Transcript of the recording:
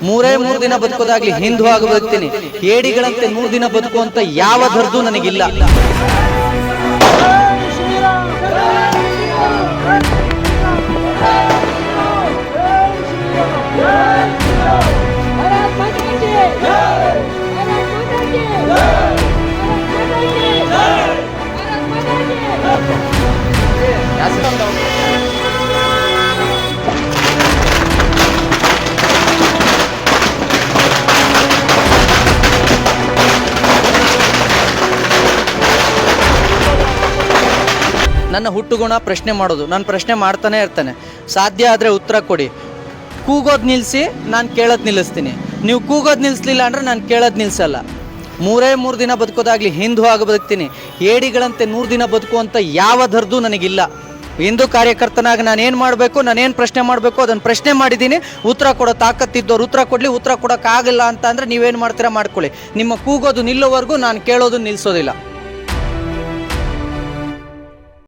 ಮೂರು ದಿನ ಬದುಕೋದಾಗ್ಲಿ ಹಿಂದೂ ಆಗಿ ಬದುಕ್ತೀನಿ. ಹೇಡಿಗಳಂತೆ 100 ದಿನ ಬದುಕುವಂತ ಯಾವ ಧರ್ದು ನನಗಿಲ್ಲ. ನನ್ನ ಹುಟ್ಟುಗುಣ ಪ್ರಶ್ನೆ ಮಾಡೋದು. ನಾನು ಪ್ರಶ್ನೆ ಮಾಡ್ತಾನೆ ಇರ್ತಾನೆ. ಸಾಧ್ಯ ಆದರೆ ಉತ್ತರ ಕೊಡಿ. ಕೂಗೋದು ನಿಲ್ಲಿಸಿ, ನಾನು ಕೇಳೋದು ನಿಲ್ಲಿಸ್ತೀನಿ. ನೀವು ಕೂಗೋದು ನಿಲ್ಲಿಸ್ಲಿಲ್ಲ ಅಂದರೆ ನಾನು ಕೇಳೋದು ನಿಲ್ಲಿಸಲ್ಲ. 3 ದಿನ ಬದುಕೋದಾಗ್ಲಿ ಹಿಂದೂ ಆಗಿ ಬದುಕ್ತೀನಿ. ಹೇಡಿಗಳಂತೆ 100 ದಿನ ಬದುಕುವಂಥ ಯಾವ ಧರ್ದು ನನಗಿಲ್ಲ. ಹಿಂದೂ ಕಾರ್ಯಕರ್ತನಾಗಿ ನಾನೇನು ಮಾಡಬೇಕು, ನಾನೇನು ಪ್ರಶ್ನೆ ಮಾಡಬೇಕು ಅದನ್ನು ಪ್ರಶ್ನೆ ಮಾಡಿದ್ದೀನಿ. ಉತ್ತರ ಕೊಡೋ ತಾಕತ್ತಿದ್ದವ್ರು ಉತ್ತರ ಕೊಡಲಿ. ಉತ್ತರ ಕೊಡೋಕ್ಕಾಗಲ್ಲ ಅಂತ ಅಂದರೆ ನೀವೇನು ಮಾಡ್ತೀರಾ ಮಾಡ್ಕೊಳ್ಳಿ. ನಿಮ್ಮ ಕೂಗೋದು ನಿಲ್ಲೋವರೆಗೂ ನಾನು ಕೇಳೋದು ನಿಲ್ಲಿಸೋದಿಲ್ಲ.